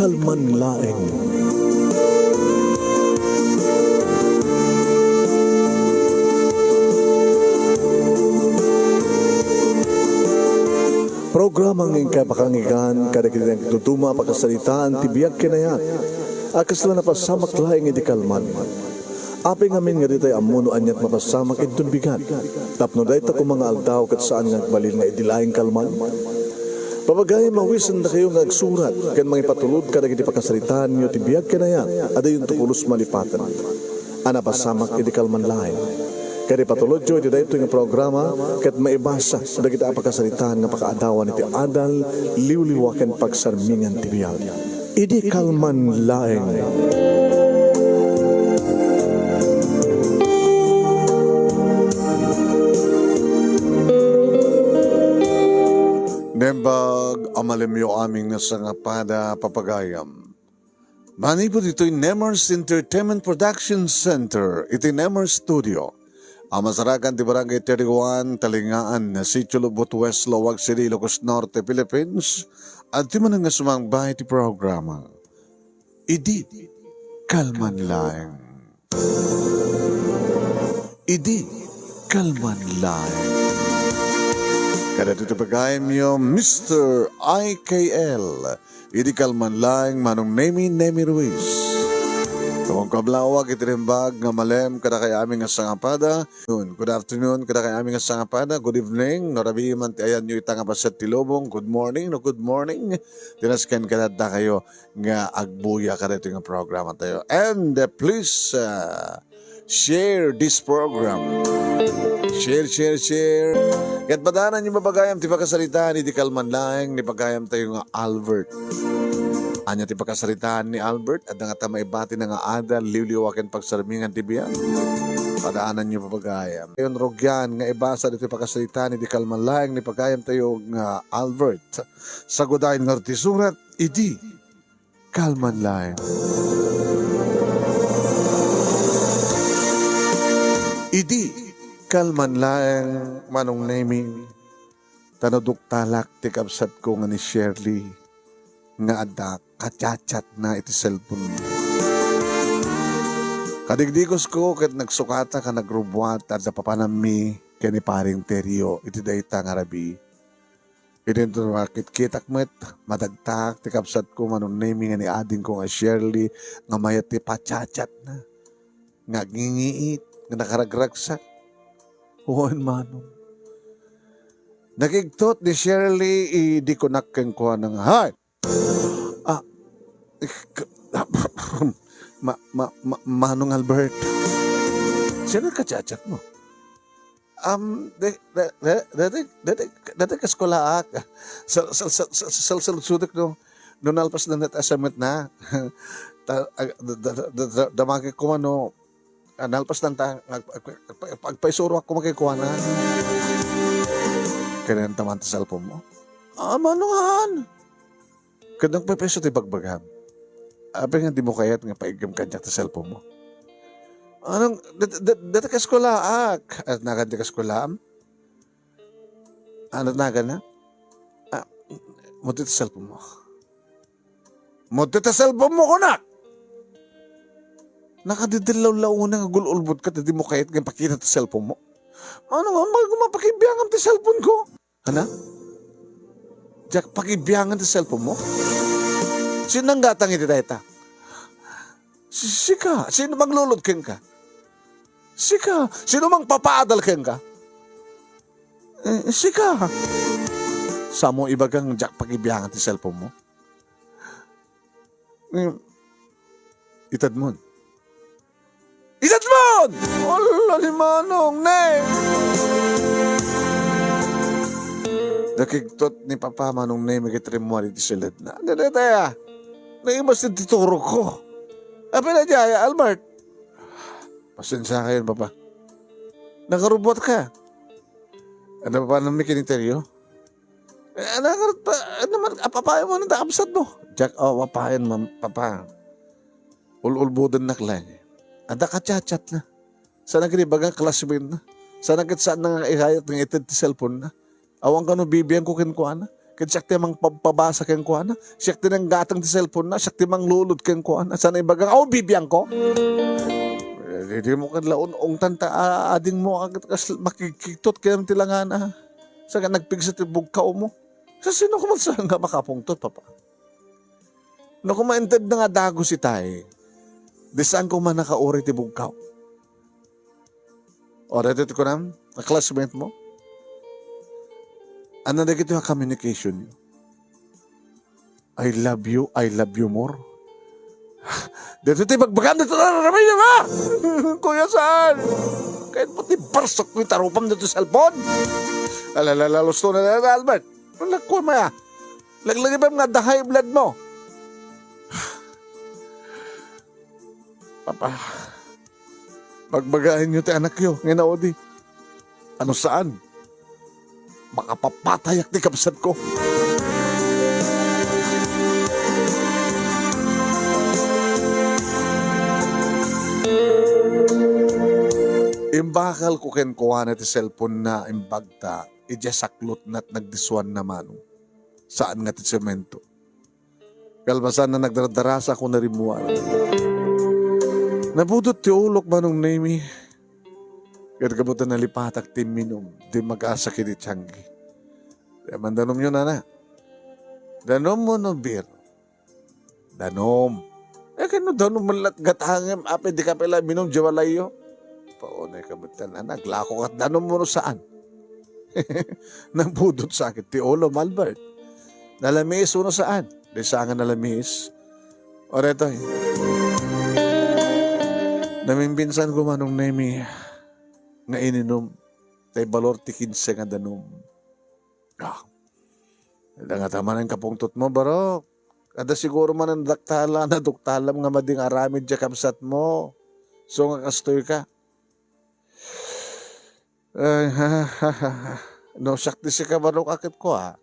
kalman laeng. Programang ingkay pakangigan, kada kinang tutuma pakasalitaan, tibiyag kinayat. Akas lang napasamak laing iti kalman. Aping amin nga ditay amuno anyat mapasamak itong bigat. Tapno dahi ta kung mga aldaw kat saan nga balil nga idilaing kalman. Papagay mawisan na kayo nga agsurat, kan mga ipatulod kada iti pakasalitaan nyo, tibiyag kinayat, ada yung tukulos malipatan. Anapasamak iti kalman laing. Kaya patulod jo, iti dahito yung programa, kat maibasa, na kita apakasalitaan nga pakaadawan iti adal, liwliwakan pagsarmingan tibiyag. Idi kalman laeng. Nembag, amalimyo aming nasangapada papagayam. Manipod ito'y Nemers Entertainment Production Center, iti Nemers Studio. Ang masarakan ti Barangay 31, Talingaan, Sitio Lubot West, Lawag City, Ilocos Norte, Philippines, at di man nga sumangbay ti programa. Idi, kalman lang. Idi, kalman lang. Kada dito pagkain niyo, Mr. IKL, idi kalman lang, manong Nemi Ruiz. Kung kablawag itirimbag nga malem kada kay aming nga sangapada. Good afternoon kada kay aming nga sangapada. Good evening. Norabi man ti ayan nyo itang apaset ti lobong. Good morning. No, good morning. Tinasken kada da kayo nga agbuya kada ito nga programa tayo. And please share this program. Share. Kat badanan yung mabagayam ti pakasalitaan ni kalman lang ni pagayam tayo nga Albert. Anya ti pakasalitaan ni Albert at nga maibati na nga adal liwliwaken pagsarmingan ti biyan. Padaanan niyo papagayam. Ngayon rogyan nga ibasa dito pakasalitaan ni kalman lang ni pagayam tayo nga Albert. Sagudain nga ti surat, idi kalman lang. Idi kalman lang manong naming tanudok talak ti kapsat ko nga ni Shirley nga adak kacachat na iti cellphone mo. Kadigdigos ko kat nagsukata ka nagrubwat at napapanami kaya ni paring Teryo iti dayta nga rabi. Ito market kitak met madagtak ti kapsat ko manong naming nga ni ading ko nga Shirley nga mayat ti pacachat na nga ngingiit nga nakaragragsak. Huwag manong. Nakigtot ni Shirley di ko nakeng kuha ng hay. Manong Albert. Sino kacachat mo? Dati kaskolaak. Salsudik no nalpas na net asamet na. Damagi ko ano nalpas na ta pagpaisuro ako makikuha na. Kaya taman ta cellphone mo? Manungan. Kadang pepeso ti bagbagam. Abi nga di mo kayat nga paigam kanya ta cellphone mo. Anong, dati ka skolaak. At nagan di ka skolaam? Ano nagan na? Muti ta cellphone mo. Muti ta cellphone mo ko na! Nakadidilaw-law na nga gululbot ka, di mo kayat nga pakita ta cellphone mo. Ano nga, mapakibiyangan ti cellphone ko? Ano? Jack, pakibiyangan ti cellphone mo? Sino nang gatang iti dayta? Sika. Sino mang lulod ken ka? Sika. Sino mang papaadal ken ka? Sika. Sa mo ibagang Jack pakibiyangan ti cellphone mo? Itadmon. Itadmon! Wala ni Manong, ne! Nakigtot ni Papa Manong ne, magitrimwari ti silid na. Dada, naimas din tituro ko. Apa na dyan, Albert? Pasensya kayo, Papa. Nakarubot ka. Ano pa nang may kiniteryo? Nakarot pa, papayan mo nang takapsat mo. Jack, papayan, Papa. Ululbudan na klang. Ada ka chat na. Sana kinibagang classmate na. Sana saan na nga ihayat ng itid ti cellphone na. Awang ka no bibiyan ko kinkuha na. Kaya siya ti mang pabasa kayong kuha na. Siya ti nang gatang ti cellphone na. Siya ti mang lulod kayong kuha na. Sana ibagang, bibiyang ko. Hindi mo kadlaon. Ong tanta ading mo. Makikitot kaya ti langan na. Sa ka nagpigsa ti bugkaw mo. Sa sino ko man sa nga makapungtot, papa? No kung maintad na nga dago si tay, di saan ko man nakauri ti bugkaw? O, reto ko na, classmate mo? Ano na gito yung communication niyo? I love you more. Dito ti bagbagan, dito na namin niya nga! Kuya saan? Kahit pati barsok ko yung tarupam dito sa cellphone. Alalalusto na na, Albert. Malagko maya. Laglagi ba mga high blood mo? Papa, bagbagahin niyo ti anak yo, ngayon na odi. Ano saan? Makapapatayak ti kapsat ko. Imbakal ko ken kuha na ti cellphone na imbagta, saklot na't nagdiswan naman. Saan nga ti semento? Kalbasan na nagdardarasa ko na rimuan. Nabudot ti ulok manong nemi. Kaya kabutan na lipatak ti minom, di mag-asa kini tiyanggi. Kaya mandanom yun na. Danom mo no beer. Danom. Kano danom malat gatangem, ape di ka pala minom jawalayo. Paunay kabutan na, naglako at danom mo no saan. Nabudot sakit ti ulo, Albert. Nalamis uno saan? Di saan nga nalamis. O reto namimbinsan ko manong nemi nga ininom tay balor ti 15 nga danom. Nga tama ng kapungtot mo, barok. Kada siguro man ang daktala na duktalam nga mading aramid dya kamsat mo. So nga kastoy ka. No, sakti si ka barok akit ko ha.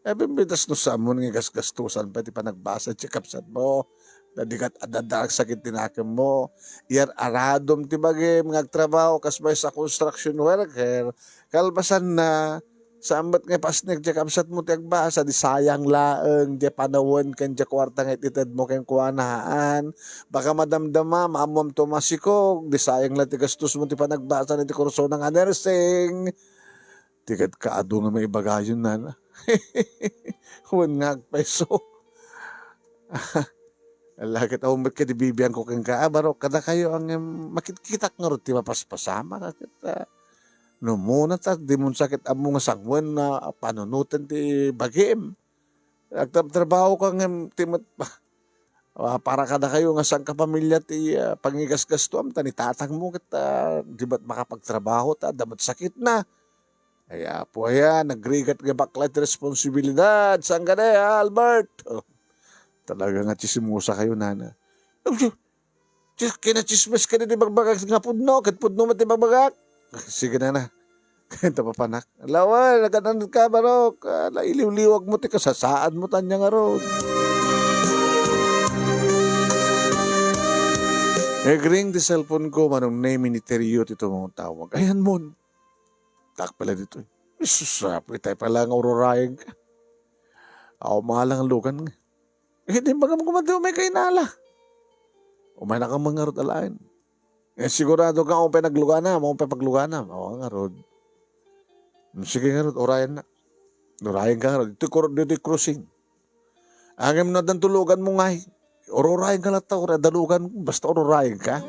Bimbitas no sa amon nga gasgastusan pati pa nagbasa dya kamsat mo. Nadikat adadag sakit tinakim mo. Iyar aradom ti bagay mga trabaho kasbay sa construction worker. Kalbasan na sambat nga pasnek dya kamsat mo ti agbasa di sayang laeng dya panawon kan dya kwarta nga ititad mo ken kuanahaan. Baka madamdama maamom tumasikog di sayang lang ti gastos mo ti panagbasa ni ti kurso ng nursing. Tikat kaado nga may ibagayon na. Huwag nga peso. Lagit ako ba't ka di bibiyan ko kang kaabaro, kada kayo ang makitkitak nga rin, di mapaspasama kakit. No muna ta, di mo sakit amo nga sangwan na panunutan ti bagim. Agtrabaho ka nga, para kada kayo nga sang kapamilya ti pangigasgas to, ni tatang mo kita, di ba't makapagtrabaho ta, damat sakit na. Kaya po nagrigat nga baklat responsibilidad, saan ka na Albert? Talaga nga chismosa kayo, nana. Kinachismas ka na di bagbagak nga pudno, kat pudno mati bagbagak. Sige na. Kaya papanak. Lawan, nagkananod ka, barok. Iliw-liwag mo, kasasaan mo tanya nga ron. Ring di cellphone ko, manong name ministeryo ito mga tawag. Ayan mo. Tak pala dito. Isusapit tayo pala nga ururayan ka. Ako mga lang ang lugan nga. Hindi ba kami kumantiyo may kainala? Umay na kang mga rod alain. Sigurado ka kung pinaglugana, mong paglugana. Oo nga rod. Sige nga rod, orayan na. Orayan ka rod. Dito cruising. Angin mo na tulugan mo nga. Orayan ka lang ta, dalugan. Basta orayan ka.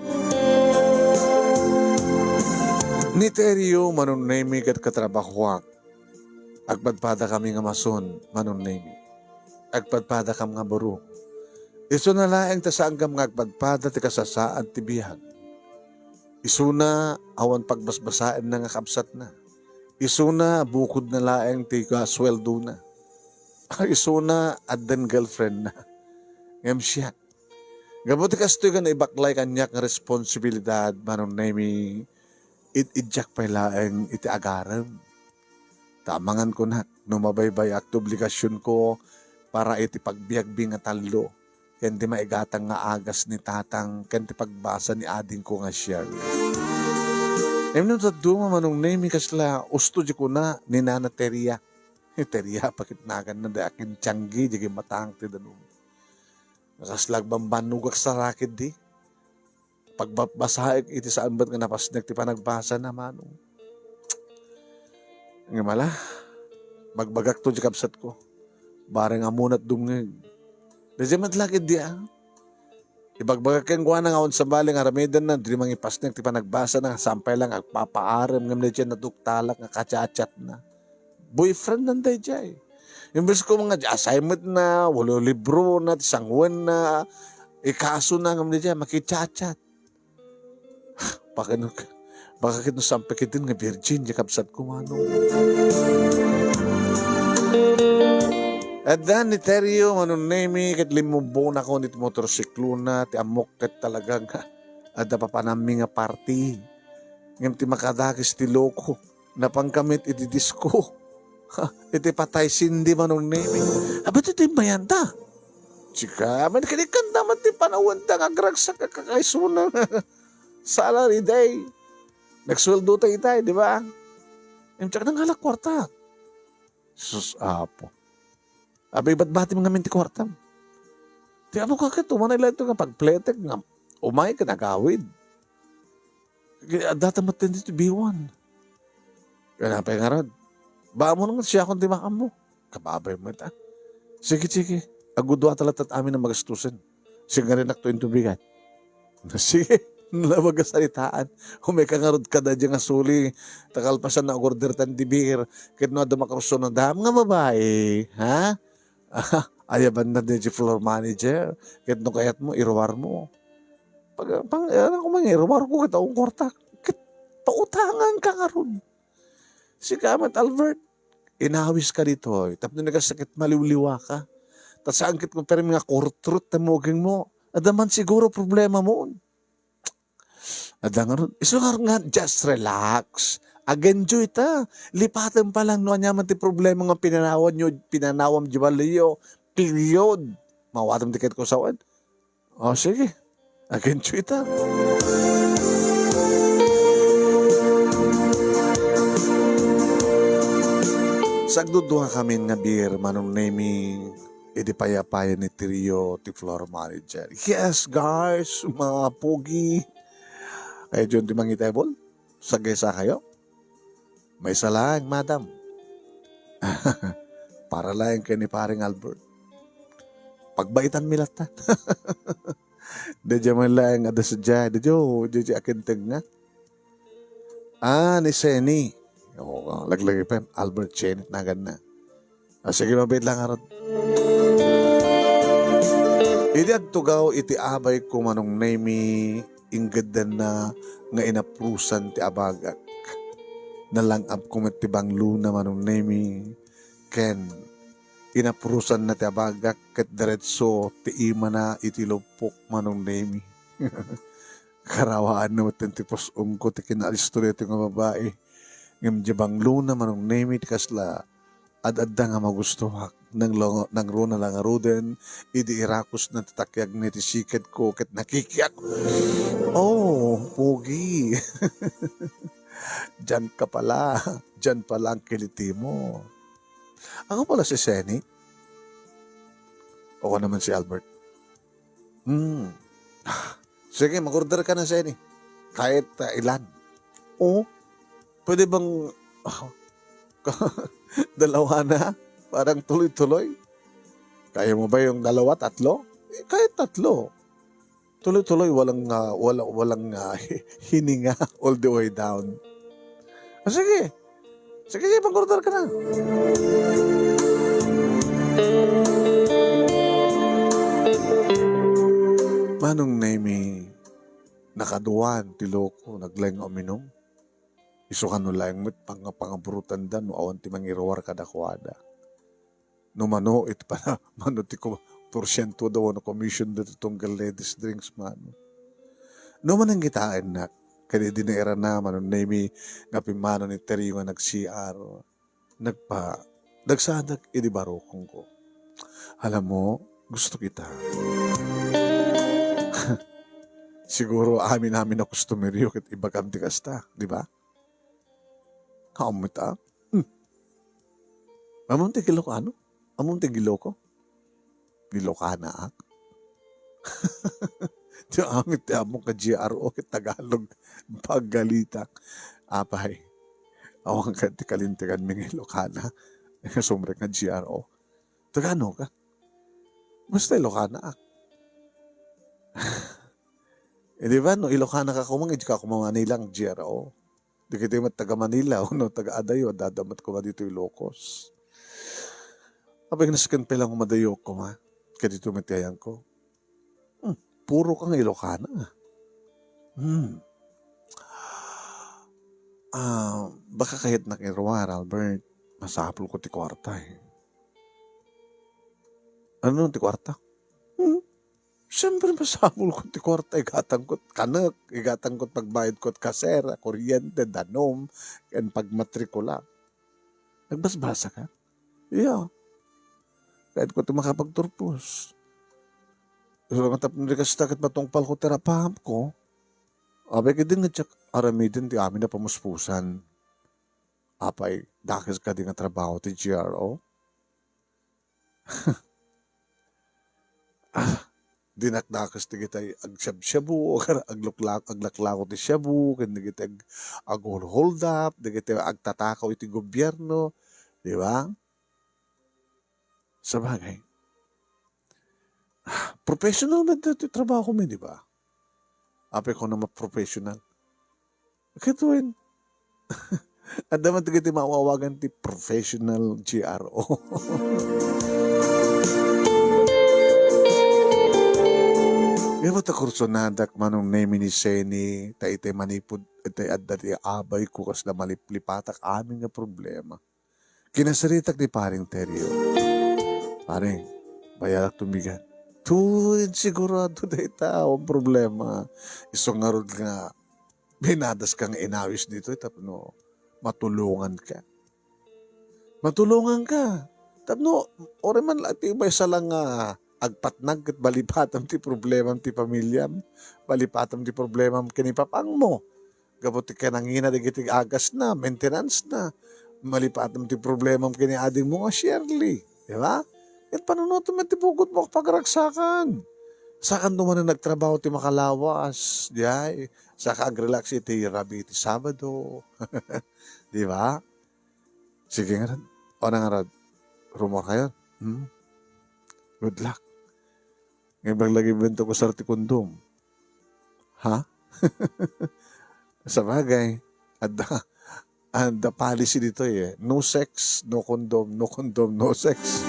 Ni Teryo, manunaymi kat katrabahuak. Agpadpada kami nga mason, manunaymi. Agpadpada kam nga baro. Iso na laeng ta saan kam nga agpadpada ti kasasaan ti bihag. Iso na awan pagbasbasaan na nga kapsat na. Iso na bukod na laeng ti sweldo na. Iso na addan girlfriend na. Ngam siya. Gabuti kastoy ka na ibaklay kanyak nga responsibilidad manong nami idjak pa laeng iti agaram. Tamangan ko na numabaybay at obligasyon ko para iti pagbiyagbing nga talo. Ken di maigatang nga agas ni tatang, ken ti pagbasa ni ading ko nga siya. Nung taduma manong name kasla, usto di ko na ni Nana Teria. Teriya pakitnagan na da akin tiyanggi, jagi matang ti danum. Nakaslag bambanugak sa rakid di. Pagbasaik iti saan ba't nga napasnek ti panagbasa na manong. Nga mala, magbagak to di kapsat ko. Barang amunat dungig. Dahil matlakid di Ibagbagak kang guwa na nga sa baling aramidan na, di mang ipasnek ti panagbasa na, sampay lang agpapaaram ng medyo naduktalak nga kachat na. Boyfriend nanday jay. Imbes ko mga assignment na, walo libro na, sangwan na, ikaso na ng medyo makichat-chat. Baka kito sampai kitin nga virgin, yakapsat ko manong. At dan ni Teryo, manong nemi, kat limumbong na ko nit motorsiklo na, ti amok kat talagang, at napapanami nga party. Ngam ti makadakis ti loko, napangkamit iti disco. Iti patay sindi manong nemi. Abit iti mayanda. Chika, man kanikan naman ti panawan ta agragsak kakaisunang salary day. Nagsweldo tayo itay, di ba? Tsaka nang halak kwarta. Sus, apo. Abay, ba't bati mga minti kwarta? Di ano ka kito, manay lang ito nga pagpletek nga umay ka nagawid. Data matin dito, B1. Kaya napay nga rod. Ba mo naman siya kung di makam mo. Kababay mo ita. Sige. Agudwa talat at amin na magastusin. Sige rin naktuin tubigan. Sige. Nalabagasalitaan. Humay ka nga rod ka na dyan nga suli. Takalpasan na order tan dibir. Kaya na dumakaruso ng daham nga babae. Ha? Ayaban na din si floor manager. Kaya no kayat mo, iruwar mo. Ano ko man, iruwar ko kita ang kwarta. Pautangan ka nga rod. Si Kamat Albert, inawis ka dito. Tapos nagasakit maliwliwa ka. Tapos sangkit mo pero mga kurtrut na muging mo. Adaman siguro problema mo. Adangan, isular nga, just relax. Agenjo ita. Lipatan pa lang no anyaman ti problema nga pinanawam jibaliyo. Period. Mawatam tiket ko sawan. O sige. Agenjo ita. Sagduduha kami nga beer, manong naming idipaya-paya ni Trio, ti floor manager. Yes, guys, mga pogi. Ay, John, di mangitebol? Sagay sa kayo? May salang, madam. Para lang kay ni paring Albert. Pagbaitan milatan. Dadya man lang, ada sadya. Dadya akintag nga. Ni Seni. Laglag pa Albert Chen na gana. Sige, mabait lang arot. Idi at tugaw iti abay ko manong nami inggadan na nga inaprusan ti abagak. Nalangap ko met ti banglo na manong nami ken inaprusan na ti abagak ket diretso ti ima na iti lupok manong nami. Karawaan na matin ti posong ko ti kinalistorya ti nga babae. Ngam jabang luna manong name it kasla ad-adda nga magustuhak nang runa lang aruden idi irakos na tatakyag ni ti sikat ko ket nakikiyak. Oh, pogi. Diyan ka pala. Diyan pala ang kiliti mo. Ako pala si Seni. Ako naman si Albert. Sige, mag-order ka na, Seni. Kahit ilan. Oh, pwede bang dalawa na? Parang tuloy-tuloy? Kaya mo ba yung dalawa, tatlo? Kahit tatlo. Tuloy-tuloy, walang hininga all the way down. Sige. Sige, pag-order ka na. Manong name nakaduwan, tiloko, naglayang uminom. Isukan no lang met pangabrutan da no awan ti mangirawar kada kuada. No mano it para mano ti ko porsyento daw no commission da tunggal ladies drinks mano. No man ang gitaan na kaya di na era na mano nami nga pimano ni Terry nga nag-CR nagsadag idi barokong ko. Alam mo, gusto kita. Siguro namin na customeryo ket iba kam ti kasta, di ba? Kaumita. Amon ti Ilocano? Amon ti Giloko? Ilocana ak? Ti amit ti among ka GRO ket Tagalog paggalitak. Apay, awang ka ti kalintigan mga Ilocana. Sumre nga GRO. Tagano ka? Basta Ilocana ak. Di ba, no, Ilocana ka kumang, hindi ka kumamanilang GRO. Di kita yung taga Manila, o no, taga Adayo, dadamat ko dito Ilocos. Abay, naskan pelang madayo ko, ma. Kaya dito matiyayan ko. Puro kang Ilocana. Baka kahit nakirwar, Albert, masapul ko ti kwarta eh. Ano ti kwarta? Siyempre masapul ko ti kwarta, igatang ko't kanak, igatang ko't pagbayad ko't kasera, kuryente, danom, and pagmatrikula. Nagbasbasa ka? Yeah. Kahit ko ti makapagturpos. So, matapin rin kasi takit matungpal ko terapaham ko. Abay ka din nga tsak aramidin ti amin na pamuspusan. Apay, dakis ka din nga trabaho ti GRO. Dinakdakas ti kitay agsyab-syabu, aglaklako ti syabu, kanda kitay hold up, di kitay agtatakaw iti gobyerno. Di ba? Sa bagay. Professional ba ito trabaho mo, di ba? Ape ko na ma-professional. Katuin. At daman tigiti mawawagan ti professional GRO. Ngayon ta kursonadak manong name ni Seni, ta ite manipod, ite adda ti abay ko kas na maliplipatak amin nga problema. Kinasaritak ni paring Teryo. Paring, bayalak tumigan. Tuwid sigurado da ita ang problema. Isong nga rod nga, binadas kang inawis dito, tapno, matulungan ka. Matulungan ka. Tapno, ore man lati ba isa lang agpatnag at balipatam ti problema ti pamilyam. Balipatam ti problema kinipapang mo. Gabuti ka nangina digiti agas na, maintenance na. Malipatam ti problema kini ading mo nga Shirley. Di ba? At panunoto mo ti bugot mo pagragsakan. Saan naman na nagtrabaho ti makalawas. Di ay? Saka agrelax iti rabi ti Sabado. Di ba? Sige nga rin. O na nga rin. Rumor kayo. Good luck. Ngayon lagi bento ko sa artikundum. Ha? Sa bagay. And the policy dito eh. No sex, no condom, no condom, no sex.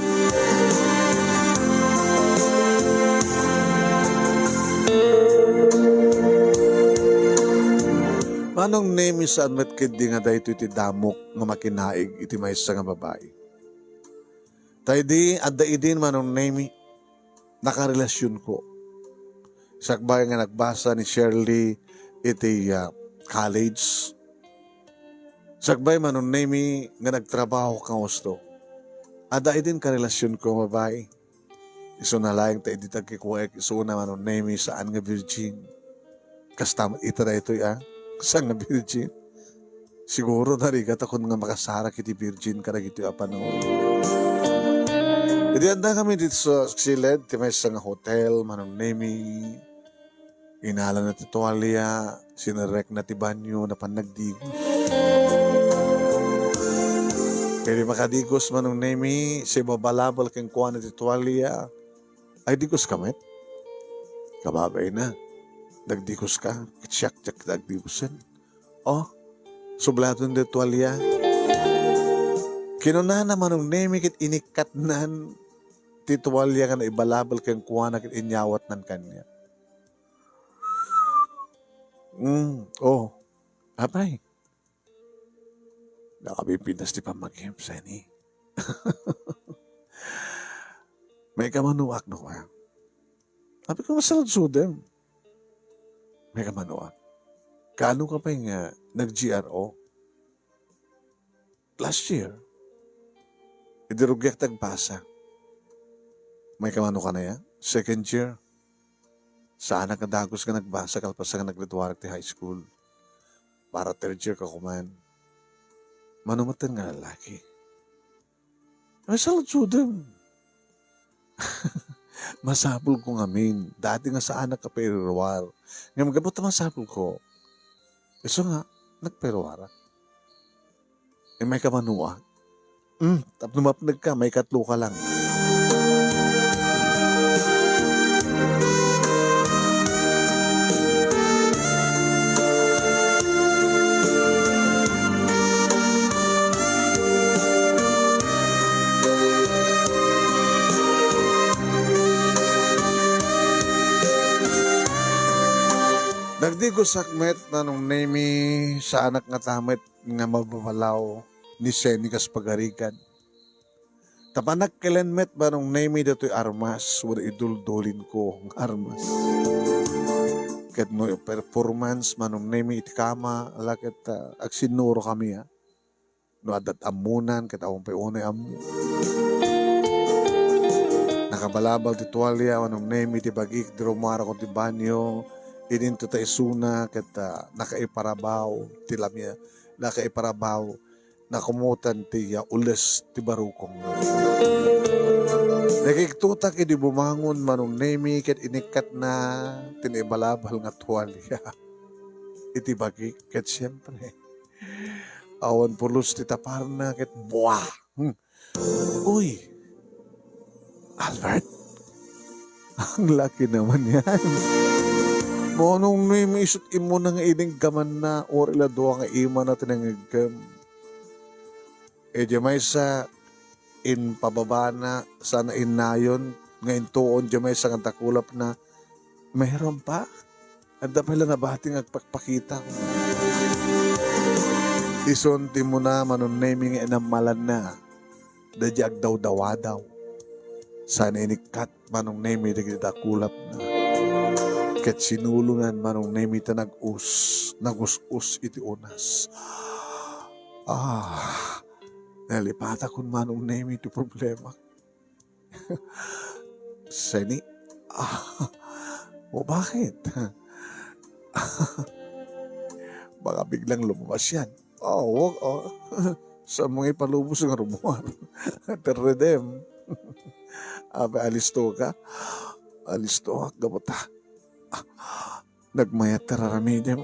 Manong name is anmet kedi nga dahito iti damok nga makinaig iti maysa nga babae. Tayo di, adda idin manong name nakarelasyon ko. Sakbay nga nagbasa ni Shirley iti college. Sakbay manong name nga nagtrabaho kang gusto. Adda idin karelasyon ko babae. Iso na lang tayo di tagkikuwek. Iso na manong name saan nga virgin. Kastam ita na ito saan nga virgin. Siguro narigat ako nga makasara kiti virgin karag ito panahon. Jadi anda kami dito sa Siled, ti may isang hotel, manong nemi, inala na ti tuwalya, sinarek na ti banyo, na panagdigos. Kaya makadigos manong nemi, si babalabal keng kuha na ti tuwalya, ay digos kamit. Kababay na, nagdigos ka, kitsak-tsak nagdigosan. Oh, sublaton ti tuwalya. Kinuna naman ng nemi kit inikat nan tituwalya ka na ibalabal kang kuha na kit inyawat nan kanya. Oh, apay. Nakabipinas ti pamaghim sa ni. May kamanuak no ka. Sabi ko masalad sudem. May kamanuak. Kaano ka pa yung nag-GRO? Last year. Idirugyak tagbasa. May kamano ka na yan? Second year. Saan nakadagos ka nagbasa kalpas ka nagrituarak ti high school. Para third year ka kuman. Manumatan nga lalaki. May saludsudem. Masapul ko ngamin. Dati nga sa anak ka periwar. Nga magabot na masapul ko. Iso nga, nagperwara. May kamanuwa. Tap numapnag ka, may katlo ka lang. Dagdi ko sakmet na nung name sa anak nga tamet nga mababalaw ni Senikas pagarikan. Tapanak kelenmet ba nung name dato'y armas, wala iduldulin ko ang armas. Kat no performance manong name itikama, alakit agsinuro kami ha. No adat amunan, kat awang payunay amu. Nakabalabal ti tuwalya, manong name iti bagik, di rumara ko ti banyo, idinto ta isuna ket nakaiparabaw ti lamya nakaiparabaw nakumutan ti ules ti barukong nakiktutak idi bumangon manong nemi ket inikat na tinibalabal nga tuwalya iti bagi ket siyempre awan pulos ti taparna ket buah uy Albert ang laki naman yan. Mo nung may isut imo na nga ining gaman na or ila doa nga ima na tinangigam. E jamay sa in pababa na sana inayon nga intuon jamay sa kantakulap na mayroon pa. Anda pala na bating agpakpakita. Isunti mo na manon naming inamalan na. Dadyag daw dawadaw. Sana inikat manong naming dagitakulap na. Ket sinulungan manong nemita nagus iti unas. Nalipata kun manong nemi iti problema. Seni, o bakit? Baka biglang lumabas yan. Sa mga ipalubos ng rumuar. Terredem. Alisto ka? Alisto ka, gabota. Nagmayat tararamidem.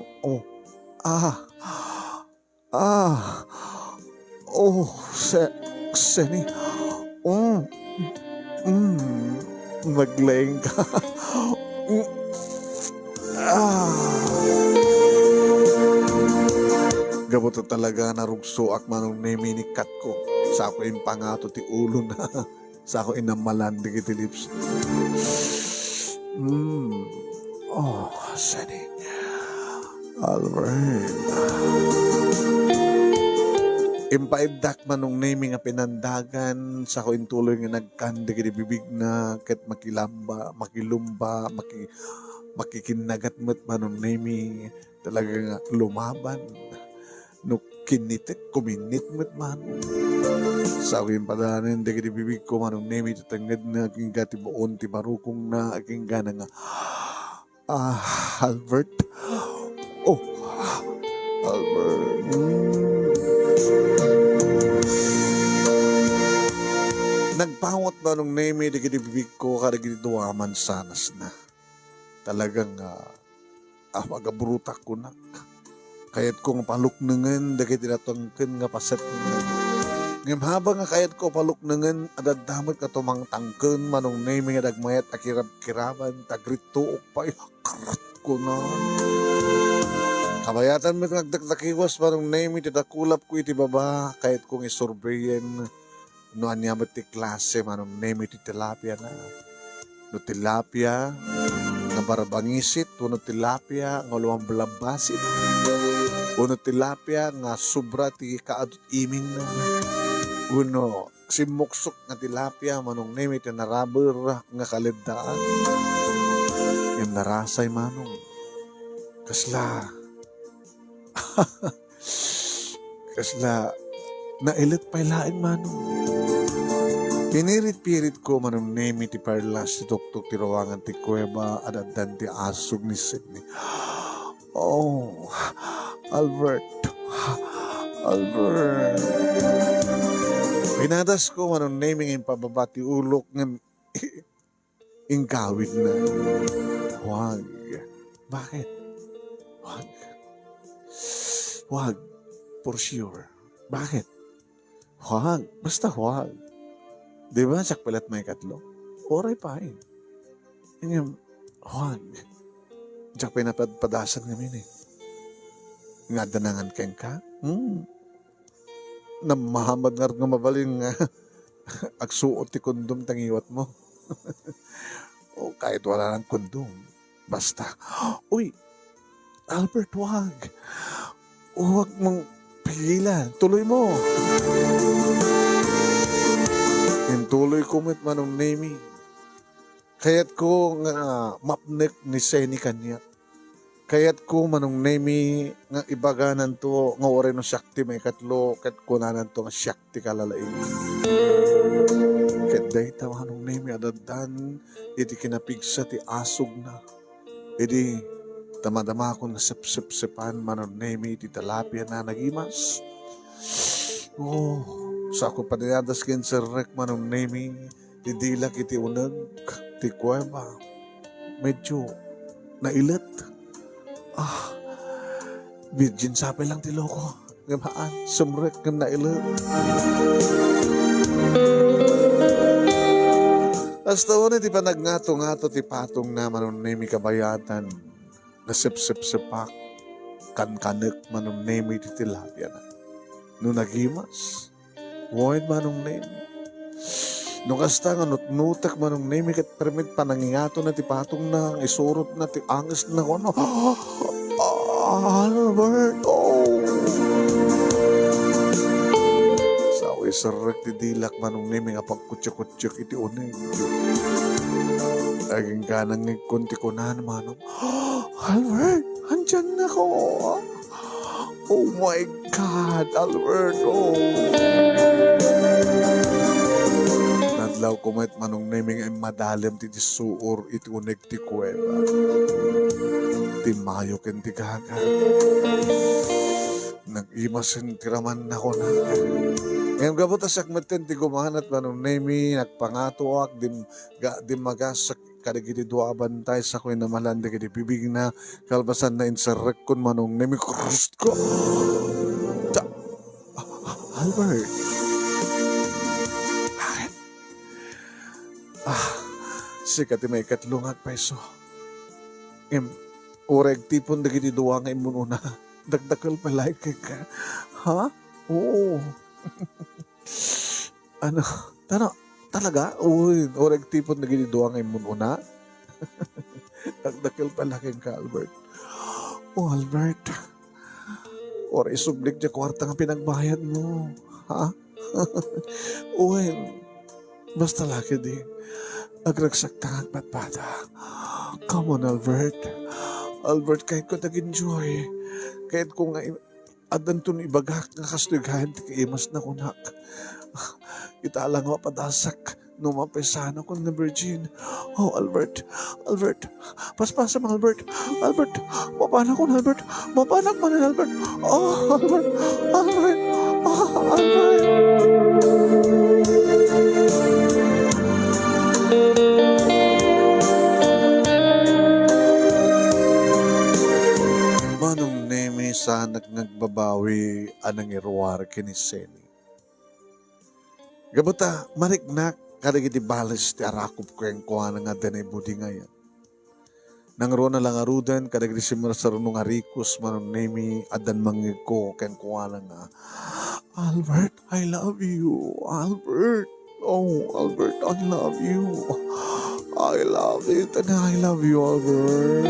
Seni. Naglayang ka. Gabuto talaga narugso ak manong neminikat ko. Sa ako yung pangato ti ulo na. Sa ako inamalandi kiti lips. Seni. Albert. Impaibdak manong naming nga pinandagan sa ko intuloy nga nagkandi kiti bibig na ket makilamba, makilumba, makikinagat met manong naming talaga nga lumaban. No kinitit, kuminit met man. Sa ko yung padanan, di kiti bibig ko manong naming tatangad na aking gati buon ti barukong na aking gana nga Albert. Albert. Nagpangot ba nung name di kinibibig ko kada giniduwaman sanas na. Talagang magabrutak ko na. Kayat kong paluknangan da kitinatangkan nga pasat na. Ngam habang nga kayat ko paluknangan adadamot ka tumang tangkan manong name nga dagmayat akirab-kiraban tagrituok pa karat ko na. Kabayatan mo nagdagdakiwas manong name iti dakulap ko iti baba kayat kong isurveyen no anyamat ti klase manong name iti tilapia na. No tilapia nga barabangisit, no tilapia nga luwang balabasit, no tilapia nga sobra ti kaadot iming na. Uno, simuksok nga tilapia manong name iti naraber nga kalidaan. Yung narasay manong. Kasla nailit pailain manong. Pinirit-pirit ko manong name iti parlas ti tuktok ti rawangan ti kuweba adadan ti asog ni Sydney. Albert. Pinadas ko manong naming yung pababati ulok ng ingkawid na. Huwag. Bakit? Huwag. Huwag. For sure. Bakit? Huwag. Basta huwag. Di ba? Sakpalat may katlo. Oray pa eh. Yung huwag. Diyak pinapadpadasan kami eh. Nga danangan keng ka? Namahamad nga nga mabaling agsuot ti kondom tangiwat mo. O kahit wala ng kondom. Basta. Uy, Albert, wag. Huwag mong pigilan. Tuloy mo. Yung tuloy kumit manong name. Kaya't ko nga mapnek ni Seni kanya. Kaya't ko manong name nga ibaganan to nga oray no syakti may katlo kat kunanan to nga syakti kalalain. Kat dayta manong name adadan iti kinapigsa ti asog na. Iti tamadama ko na sip-sip-sipan manong name iti talapia na nagimas. Oh, sa ako panayadas kin sir rek manong name ti dilak iti unag ti kuweba. Medyo nailat. Virgin sabi lang ti loko. Gamaan, sumrek ng nailan. Hasta wala ti pa nagngato-ngato ti patong na manong name kabayatan. Nasip-sip-sipak. Kan-kanek manong name ti tilapia na. No nagimas. Wait manong name. No kasta nga nutnutak manong name kat permit panangingato na ti patong na isurot na ti angis na kono. Albert, oh! Sa isarek ti dilak manong name nga pagkutsyok-kutsyok iti unay. Aging kanang kunti ko na manong, Albert, andyan na ko. Oh my God, Albert, oh! Nadlaw kumat manong name nga madalim ti suor iti unay ti kuweba. Ti mayo ken ti gaga. Nag-imasin tiraman na ko na. Ngayon gabot asak maten ti gumanat manong nemi nagpangatuak dim magasak kadagiti dua bantay sa ko'y namalan dagiti bibig na kalbasan na insarek kon manong nemi krust ko. Albert. Bakit? Sikat may katlungat peso. Oreg tipon dagiti duwa nga imun una. Dagdakal palay ka. Ha? Oo. Ano? Talaga? Uy, oreg tipon dagiti duwa nga imun una. Dagdakal palay ka, Albert. Oh, Albert. Or isublik niya kwarta nga pinagbayad mo. Ha? Uy, basta laki di. Agragsak tangang patpata. Come on, Albert. Albert, kahit ko nag-enjoy. Kahit ko nga adan to ibagak nga kastugahan ti kaimas na kunak. Italang nga padasak no mapesano ko na virgin. Oh, Albert. Paspasa mga Albert. Albert, mapanak ko na Albert. Mapanak man na Albert. Oh, Albert. Oh, Albert. Manong neme sa nagbabawi anang irwar kiniseni. Gabuta, mariknak kadagiti balis ti arakop ko yung kuha nga danay budi ngayon. Nang roon na lang arudan kadagiti simula sa runong arikos manong neme adan mangig ko kaya kuha nga. Albert, I love you. Albert. Oh, Albert, I love you. I love it and I love you, Albert.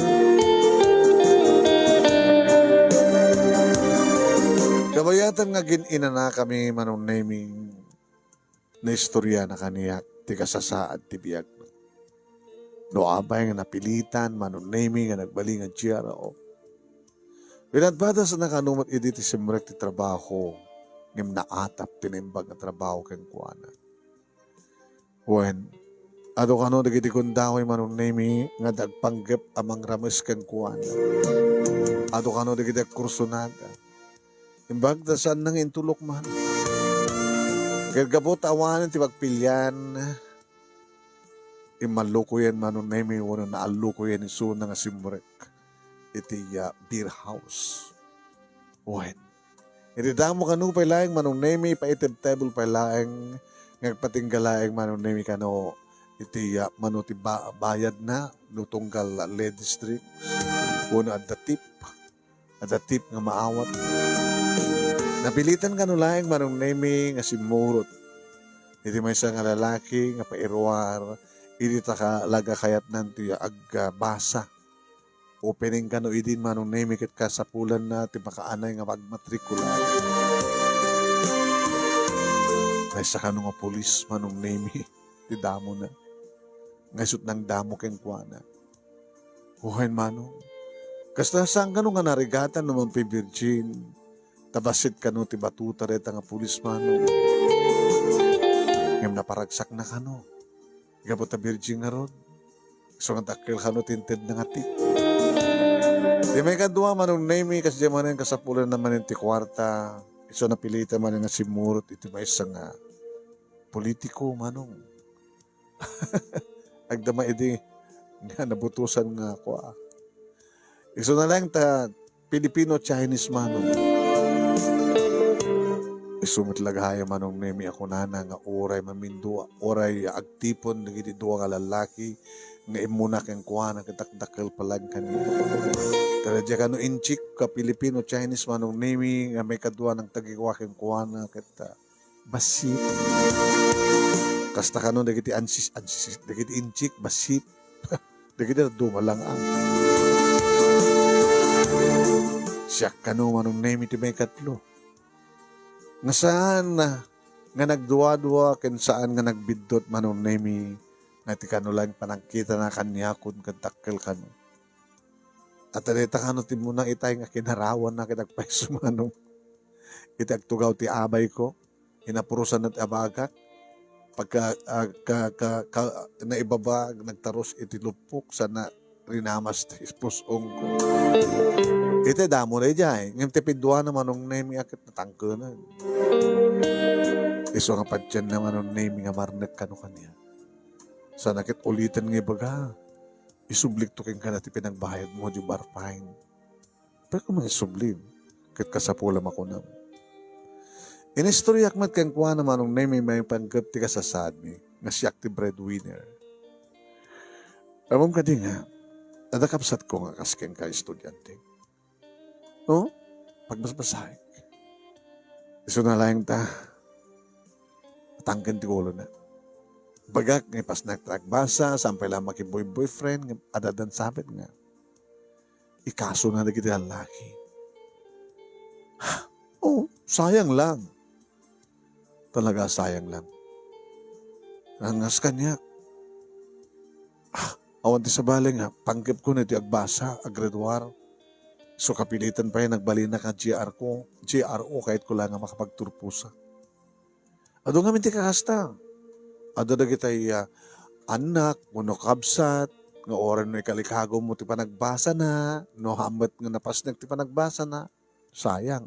Kabayatan nga ginina na kami manong naming na istorya na kaniyak ti kasasaad ti biyag. No abay nga napilitan manong naming nga nagbaling ang tiyara o. Pinadbada sa nakanumat iti ti simrek ti trabaho ngem naatap tinimbag nga trabaho ken kuana. When ado kano dagiti kundahoy manong naming nga dagpanggep amang rames ken kuana. Ado kano dagiti kursunada. Imbag da saan nang intulok man. Kaya gabot awanan ti pagpilyan, imaluko yan manong nemi wano na aluko yan iso nga simurek. Iti beer house. Wen. Iti damo kanu pa laeng manong nemi pa itib table pa laeng ngagpatinggalaeng manong nemi kano iti mano ti bayad na nutunggal LED district. Wano at the tip nga maawat. Napilitan kanu laeng manong nemi nga simurot. Iti may isa nga lalaki nga pairwar, iti ka laga kayat nanti agbasa. Opening ka no idin manong nemi ket kasapulan na ti makaanay nga magmatrikula. May isa ka no nga polis manong nemi, ti damo na. Ngaysot ng damo ken kuana. Huhain manong. Kasta saan ka no nga narigatan naman pi virgin, tabasit ka no ti batuta reta nga polis manong. Ngayon naparagsak na kano. Gabot na virgin nga ron. So nga takil kano tinted na nga tip. Di may kadua manong nemi kasi di man yung kasapulan naman yung ti kwarta. So napilita man yung nga simurot. Ito may isang politiko manong. Agdama edi nga nabutusan nga ako Iso na lang ta Filipino-Chinese manong. Isumit lagaya manong nemi ako nana nga oray mamindua, oray agtipon nagiti duwa nga lalaki nga imuna kang kuana katakdakkel palag kanina. Taradya kano inchik ka Filipino Chinese manong nemi nga may kadua ng tagiwa kang kuana ket basit. Kasta kano dagiti ansis dagiti inchik basit. Dagiti dumalang ang. Siya kano manong nemi ti may katlo. Nga saan nga nagduwa-duwa ken saan nga nagbidot manong nemi nga ti kano lang panangkita na kanyakon kadakkel kano. At alita kano ti munang itay nga kinarawan na kitagpaiso manong itagtugaw ti abay ko inapurusan at abagak pagka naibaba nagtaros iti lupok sana rinamas ti ispusong ko. Ite damo na ijay. Ngayon tipidwa naman nung nemi akit natangko na. Iso nga padyan naman nung nemi nga marnek kano kanya. Sa nakit ulitan nga baga. Isublik to king ka na ti pinagbayad mo di barpain. Pero kung mga isublim, kit kasapulam ako na. Inistoryak mat kang kuha naman nung nemi may panggap ti kasasad mi. Nga siyak ti breadwinner. Amom ka di nga. Nadakapsat ko nga kasking ka estudyante. No? Pagbasbasahin. Iso na lang ta. Matangkan ti ulo na. Bagak ngay pas nagtragbasa, sampay lang makiboy-boyfriend, adadan sabit nga. Ikaso na nagiti lalaki. Oh, sayang lang. Talaga sayang lang. Nangas kanya. Awan ti sa baling panggap ko na ti agbasa, agredwar. So kapilitan pa yan, nagbali na ka GRO, kahit ko lang nga makapagturpusa. Ado nga minti kakasta. Ado na kita'y anak, no kabsat, nga oran no ikalikhago mo ti panagbasa na, no hamat nga napasnag ti panagbasa na, sayang.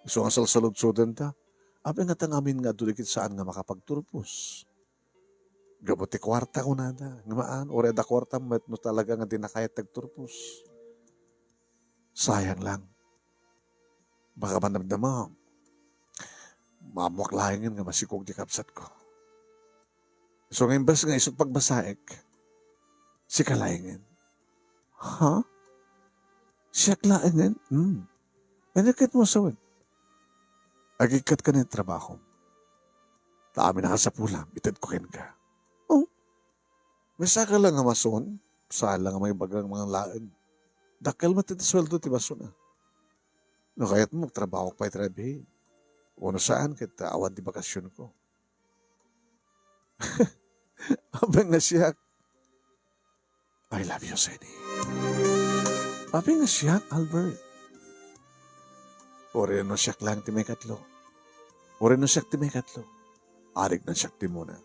So nga salsalod-sodan ta, api nga tangamin nga ado saan nga makapagturpus. Gabot ti kwarta ko nada, nga maan, oray da kwarta, mat no talaga nga dinakayat tagturpus. Sayang lang. Baka manamdama, mamuaklaingin nga masikog di kapsat ko. So ngayon bas nga isot pagbasaik, si kalaingin. Ha? Siya kalaingin? Enakit mo sawin. Agikat ka na yung trabaho. Taamin na ka sa pulam, itad ko kin ka. Oh, may saka lang nga mason, sala nga may bagang mga laan. Dakal matitisweldo ti baso na. No, kaya't mo magtrabaho pa itrabihin. Uno saan, kita awan di bakasyon ko. Abang nga siya, I love you, Seni. Abang nga siya, Albert. Ore no siya lang ti may katlo. Ore no siya ti may katlo. Arig na siya ti muna.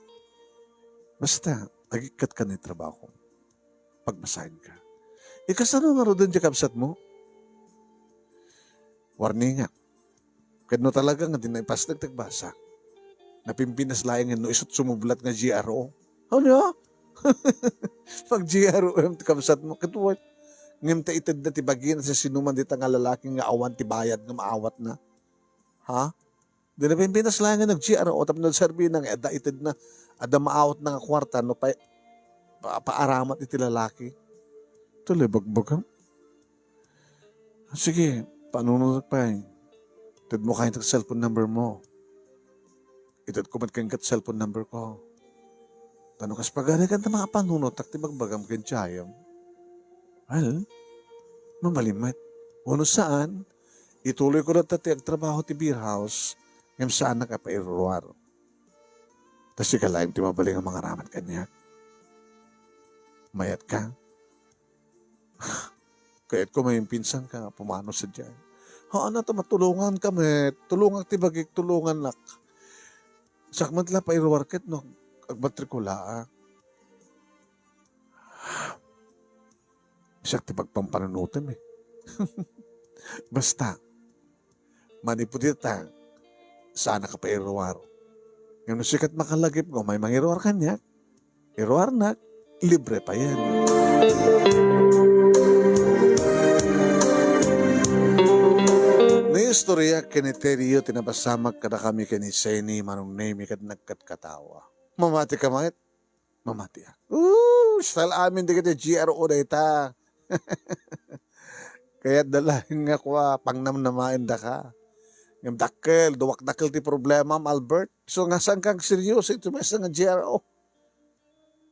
Basta, agikat ka ni trabaho. Pagbasahin ka. Ikasano nga ro doon di kapsat mo? Warning nga. Kaya no talaga nga dinaipas nagtagbasa. Napimpinas laing no isot sumublat nga GRO. Ano? Pag GRO kamsat mo katuwat ngem ta ited na tibagin sa sinuman dita nga lalaking nga awan tibayad nga maawat na. Ha? Di na pimpinas laing nga nag-GRO tapos serbi na nga ada ited na ada maawat na nga kwarta no paaramat iti lalaki. Tuloy bagbagam. Sige, panunod pa eh. Itad mo kayo ng cellphone number mo. Itad ko kayo ng cellphone number ko. Tanong kas pagani ka na mga panunod, takti magbagam kayo chayam. Well, mamalimit. Uno saan, ituloy ko na tati ang trabaho ti beer house, ngayon saan na ka pa iruruar. Tapos si kalayim ti mabaling ang mga ramat kanya. Mayat ka. Kaya't ko may pinsan ka, pumano sa dyan. Haan na matulungan kami, tulungan ti bagik, tulungan nak. Sakmat la pa iruwarket no, agmatrikula. Siyak ti pagpampanunutin eh. Basta, manipudita, sana ka pa iruwar. Yung sikat makalagip ko, may mangiruwar kanya. Iruwar na, libre pa yan. Istorya kiniterio tinapasamak kada kami kani Seni manong name kat nagkatkatawa. Mamati ka mait? Mamati ah. Style amin di kita GRO na ita. Kaya dalahin nga ko pangnamnamain da ka. Yung dakkel, duwak-dakkel ti problema Albert. So nga saan kang seryoso ito may nga GRO.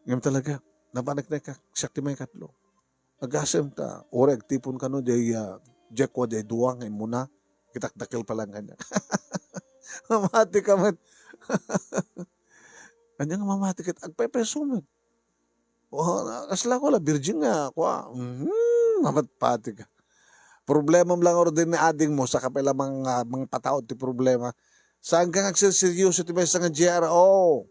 Yung talaga, nabanak na ka, sakti may katlo. Agasem ta, oreg tipon ka no, jay jekwa jay duwang muna. Kitak-dakil pa lang kanya. Mamati ka man. Kanya nga mamati kita. Agpepesumin. Kasla ko la, virgin nga. Mamatpati ka. Problema lang oro din ni ading mo sa kapila mga pataod ti problema. Saan ka nagsiseryoso ti may sa nga GRO?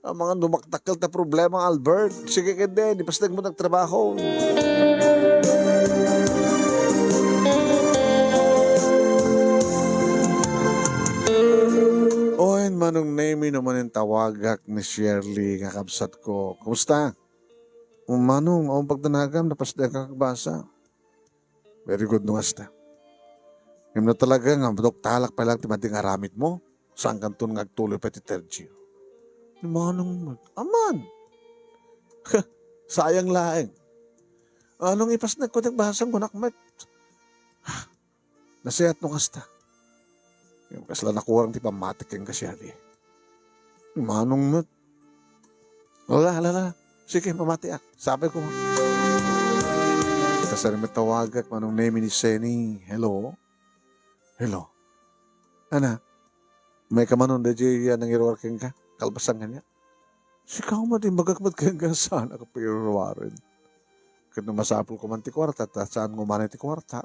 Ang mga dumaktakil ta problema, Albert. Sige ka din, ipasdag mo nagtrabaho. Oen manong name naman yung tawagak ni Shirley kakabsat ko. Kumusta? Manong, ang pagdanagam napasda kakabasa. Very good nung asta. Yung na talaga nga, talak pa lang timading aramid mo. Saan kanton nga agtuloy pa ti Tergio? Manong, aman. Sayang laeng. Anong ipas na ko nagbasang kunakmet? Nasayat nung asta. Yung kasla nakurang ti pamatik yung kasyari. Manong mo. Wala. Sige, pamati ak. Sabi ko. Kasari matawagak manong name ni Seni. Hello? Ana? May kamanon da jay nangiruwarking ka? Kalbasan nga niya? Sikaw mo din magagmat kang saan ako piruwarin. Kaya masapul ko man ti kwarta, saan mo man ti kwarta.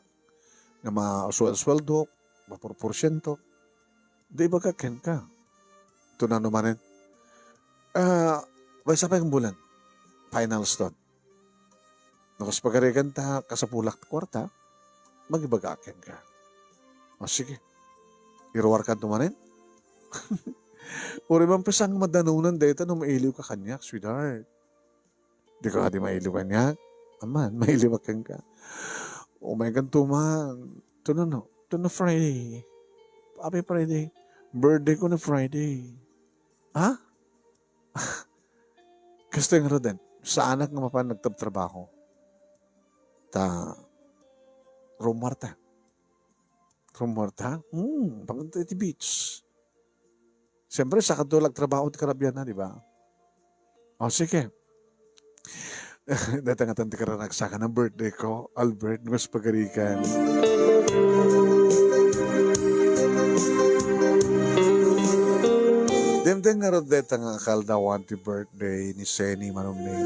Nga ma-sweldo, ma-porsyento. Di ba kaken ka? Ito na naman rin. May sa pang bulan. Final stone. Nakas pagkarigan ta, kasapulak kwarta, magibagaken ka. O sige. Iruwar ka naman rin. Uri man pesang madanunan dito nung mailiw ka kanyak, sweetheart. Di ka di mailiw kanyak. Aman, mailiw ka. Oh my God, tuman. Ito na Friday. Happy Friday. Birthday ko na Friday. Ha? Kasi nga rin, sa anak nga mapan nagtabtrabaho. Romarta. Pagkanta iti beach. Siyempre, sa kadulag trabaho ti karabyan na, di ba? O, sige. Dati nga tanti ka rin nagsaka ng birthday ko, Albert, mas pagarikan. Demdeng nga rin dito nga kaldawan ti birthday ni Seni manong name.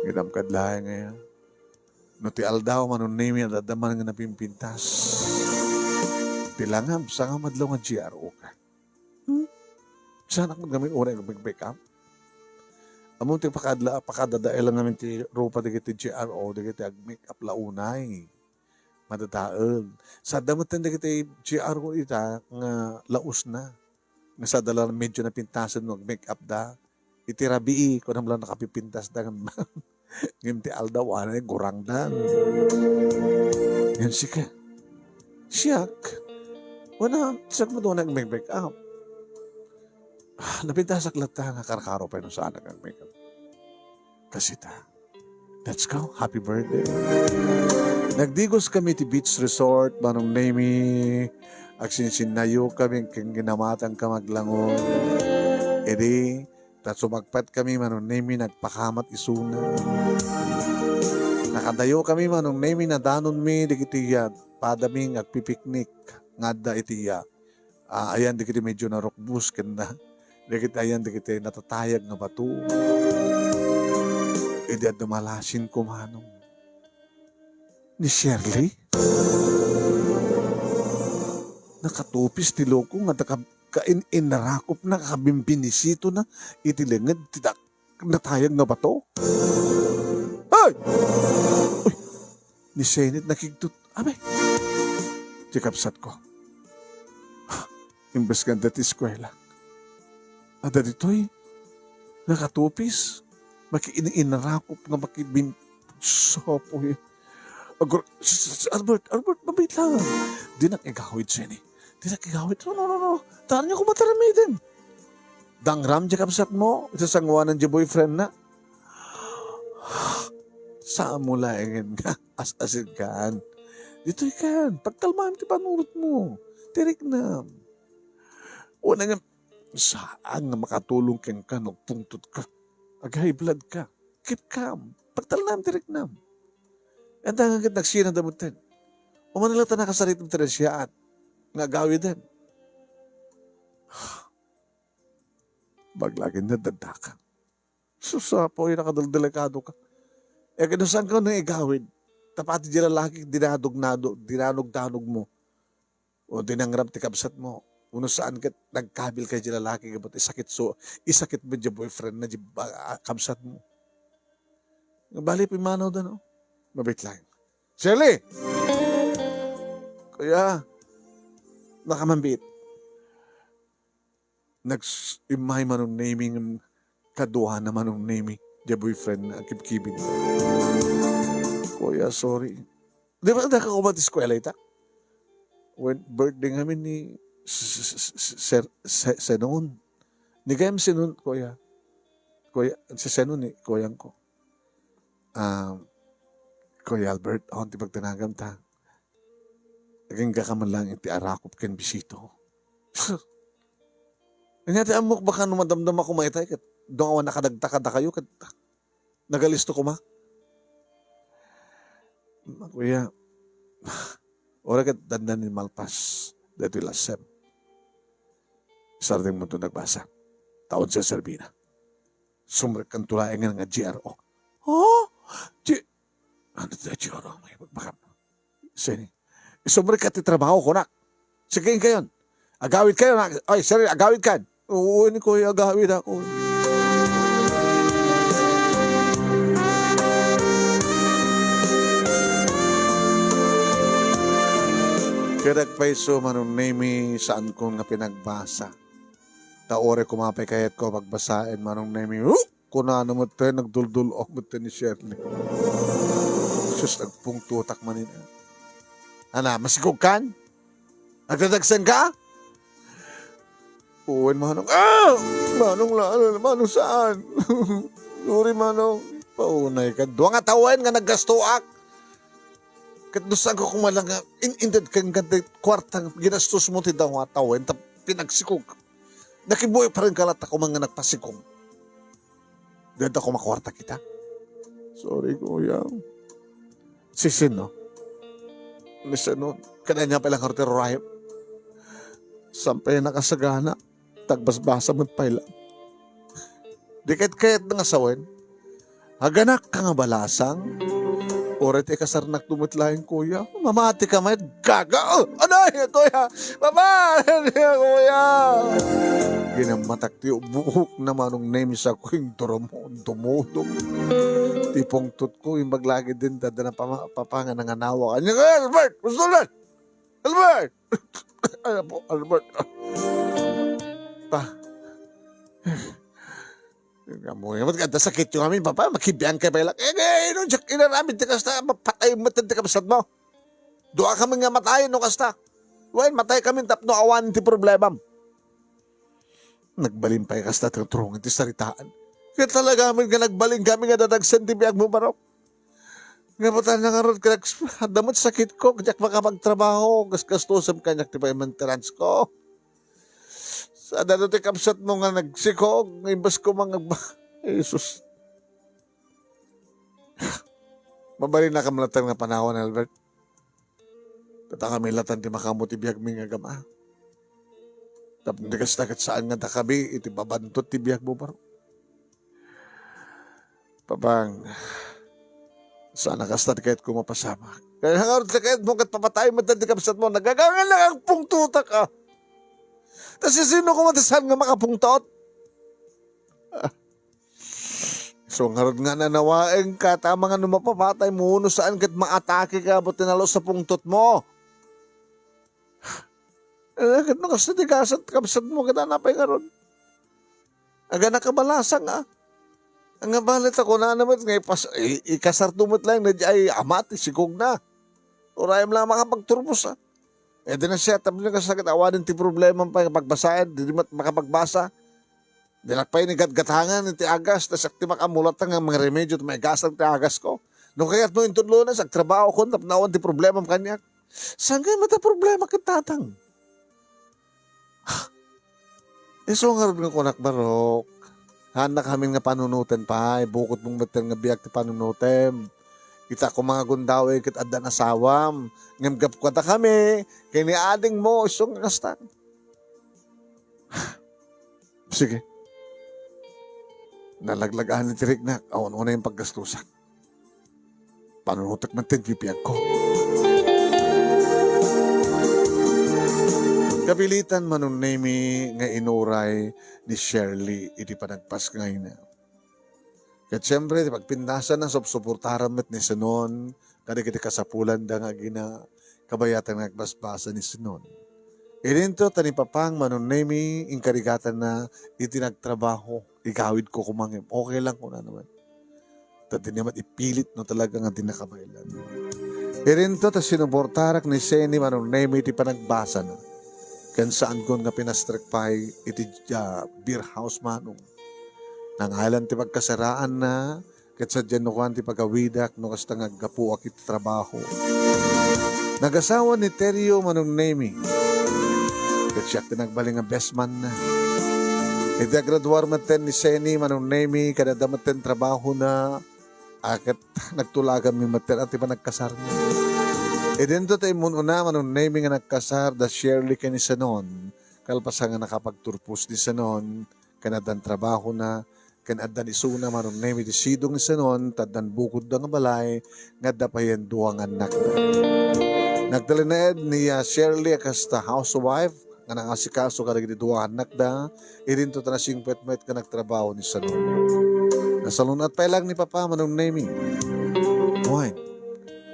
Ginamkad lahat ngayon. No ti aldaw manong name yan, dadaman nga napimpintas. Tilangam, sa nga madlaw nga GRO ka. Saan ako gamit oray ng big up? Among ti pakadadae lang namin ti rupa di kiti GRO, di kiti ag-make up launay. Madadael. Sa damat din di kiti GRO ita nga laos na. Nasa dala medyo na pintasan mo, make up da. Itirabi ko na lang nakapipintas da. Ngimti alda, wala na gurang dan. Yan sika. Siyak. Wala, siyak mo doon nag-make up. Napintasak lata nga karakaro pa yun saan nag-make up. Kasi let's go. Happy birthday. Nagdigos kami ti beach resort, manong name agsinayo kami kang ginamatang kamaglangon. Edi, sumagpat kami manong name nagpakamat isuna. Nakadayo kami manong name na danon mi dikitiya padaming agpipiknik ngadda itiya. Ayan dikiti medyo na rockbus kanda. Dikiti ayan dikiti natatayag nga bato. Edi at dumalasin ko manong ni Shirley. Nakatupis ti loko nga kain-inarakop na kabimbinisito na itilingad tidak natayag nga bato. Ay! Uy! Ni Senate nakigtut. Abay! Tikapsat ko. Imbes ganda ti eskwela. Ada dito'y nakatupis. Makiin-inarakop nga makibin. Sopo yun. Albert, mabait lang. Di nakigawid siya ni. Di nakigawid. No. Taan niyo ko mataramidin. Dangram di kapsat mo. Ito sangwanan di boyfriend na. Saan mo laingin ka? As-asin kan. Dito ikan. Pagkalmahan ti panurot mo. Tirik na. Una nga, saan nga makatulong kang ka no pungtot ka. Ag-high blood ka. Keep calm. Pagtalnam, tirik na. Ang tangang kit nagsiya na damutin. Umanila ta nakasarit ng Teresya at nga gawi din. Baglagin na dadakan. Susapo yung nakadaldelikado ka. E kinusan ka nang igawid. Tapati dyan lalaki dinanog-danog mo. O dinangrap ti kabsat mo. Uno saan ka nagkabil kay dyan lalaki. Isakit mo dyan boyfriend na dyan kabsat mo. Bali pimanaw da no. Mabit lang. Shirley! Kuya, nakamambit. Nag-imay manong naming kaduha na manong naming the boyfriend na kipkibin. Kuya, sorry. Di ba nakakumat eskwela ita? When birthday namin ni Senon. Ni Gayam Senon, kuya. Kuya, si Senon ni kuyang ko. Kuya Albert, ako ti pagtanagam ta. Naging kakaman lang iti arakop ken bisito. Nga ti amok baka numadamdam ako maitay kat doon awan nakadagtakada kayo kat nagalisto ko ma. Kuya, ora kat dandan ni malpas dito lasem. Sarding mo ito nagbasa. Taon sa Serbina. Sumrek kang tulaengan nga GRO. Oh? Ano ito GRO? May magbakam. Sini. Sumrek ka ti trabaho ko na. Sige kayo. Agawid kayo na. Ay, sorry, agawid ka. Oo, ni kuya, agawid ako. Kaya nagpaiso manong name saan ko nga pinagbasa. Taore kumapay kayat ko pagbasain manong name. Kunano mo tayo nagduldul mo tayo ni Shirley. Sus, nagpungtutak manin. Ana, masigog kan? Nagdadagsan ka? Uwan manong. Manong saan? Sorry manong. Paunay ka. Doon nga tawain nga naggastuak. Katdusan ko kumalang nga. Indad kang ganda kwartang ginastos mo ti daw nga tawain. Pinagsikog. Nakibuhay pa rin kalat ako mga nagpasikog. Dahil ako makwarta kita. Sorry kuya. Sisin no? Listen no? Kananya palang hartero rahip. Sampay nakasagana. Tagbasbasa mo't pailang. Di kahit nga sawin. Haganak ka nga balasang. Oret kasarnak tumitlaing kuya. Mamati ka may gaga. Anay, kuya. Mamati kuya. Ginamatak ti buhok na manong name sa ko yung dumudum. Tipong tut ko yung maglagi din dadana papanga ng anawa. Albert! Gusto lang! Albert! Ano po, Albert? pa. Ngayon, maganda sakit yung amin, papa, makibiyang ka ba lang? Nung jak, inaramid, di kasta, mapatay mo, di kapasad mo. Doa kami nga matayin, no kasta. Well, matay kami, tapno awan, ti problema. Nagbalin pa yung kasta, turungan ti saritaan. Kaya talaga amin nga nagbalin kami nga dadagsan ti biyag mo barok. Nga patan na nga ron, damot sakit ko, kajak makapagtrabaho, gastusan kanyak ti pa yung maintenance ko. Sa dano ti kapsat mo nga nagsikog, imbas ko mga Jesus. Mabalin na kamalatan nga panahon, Albert. Tata kami latan ti makamuti biyag mi nga gama. Tapos di kastakat saan nga takabi, iti babantot ti biyag mo baro. Papang, sana kastat kahit kumapasama. Kaya hangarot ka kahit mo kat papatay mo ti kapsat mo, nagagangan lang ang pungtuta ka. Tapos sino kumatasan nga makapungtot? So ngarod nga nanawain ka, tama nga numapapatay mo, no saan kat maatake ka, ba't tinalo sa pungtot mo? Kat nakas na tigasat, kapsat mo, kita napay nga ron. Aga nakabalasang ang abalit ako na naman, ikasar tumot lang, na ay amat, isikog na. Urayam lang makapagturbos di na siya, tabi na kasagit, awanin ti problema pa, pagbasayan, di makapagbasa. Di nakpay ni gatgatangan, ti agas, tas akti makamulat nga mga remedyo, may gasang ti agas ko. Nung kaya't mo yung tudlunas, agtrabaho ko, napnawan ti problema kanya. Saan kayo mata problema kitatang? So nga rin nga kunak barok, hanak kami nga panunutin pa, bukod mong mater nga biyak ti panunutin. Kita ko mga gundawi kit addan asawam. Ngamgap ko ta kami. Kaya ni ading mo, isong kastan. Sige. Nalaglagahan ni Tirik na. Awan-una yung paggastusan. Panunutak man tinpipiyag ko. Kabilitan manong name nga inuray ni Shirley. Iti pa nagpas ngayon na. At siyempre, pagpindasan na suportaran met ni Sinon, kada kita kasapulan da nga gina, kabayatan nga nagbasbasa ni Sinon. Ininto, tani papang manunemi, inkarigatan na itinagtrabaho, igawid ko kumangim. Okay lang ko na naman. Tati naman ipilit no talaga nga dinakabaylan. Ininto, ta sinuportarak ni Seni manunemi iti panagbasa na. Kan saan ko nga pinastrekpahay iti beer house manong. Nanghalan ti pagkasaraan na, kat sa dyanukuan ti pagawidak, no kasta nga gapu akit trabaho. Nagasawa ni Teryo manong nemi, kat siya tinagbaling nga best man na. Iti agraduar maten ni Seni manong nemi, kada maten trabaho na, akat nagtulagan mi maten at iba nagkasar niya. E dito tayo muna manong nemi nga nagkasar, da Shirley ka ni Sanon, kalpasa nga nakapagturpos ni Sanon, kanadan trabaho na, kanadan isuna manong nemi di sidong ni Sanon, tadan bukod da nga balay, nga dapayan duwang anak na. Nagtalined ni Shirley akasta housewife, nga nangasikaso ka nagdi duwang anak da, irinto ta na singpet-met ka nagtrabaho ni Sanon. Nasalunat pa lang ni Papa manong nemi. Why?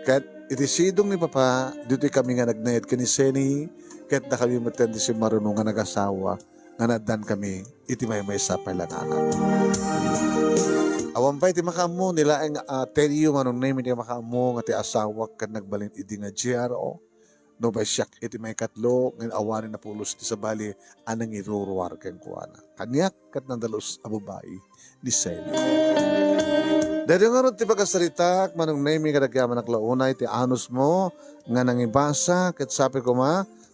Kat iti sidong ni Papa, dito kami nga nagnayad ka ni Seni, kat na kami matindi si marunong nga nag-asawa, nga nadan kami, iti may sapay lang anak. Awan pa iti makamu, nila ang Teryo manong name iti makamu, nga ti asawa kat nagbalin iti nga GRO, no ba siyak iti may katlo, ngayon awanin na pulos ti sabali, anang iruruwar kang kuwana. Kanyak kat nandalos abubay, ni Seni. Dahil nga ron ti pagkasaritak, manong name kadagyaman naklaunay, ti anos mo, nga nangibasa, kat sabi ko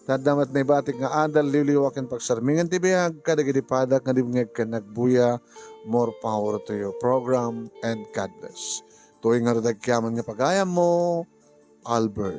tadamat na ibatik nga adal, liliwakin pagsarmingan ti biyag, kadagitipadak nga dibngeg ka nagbuya, more power to your program, and God bless. Tuwing nga radagyaman nga pagayam mo, Albert.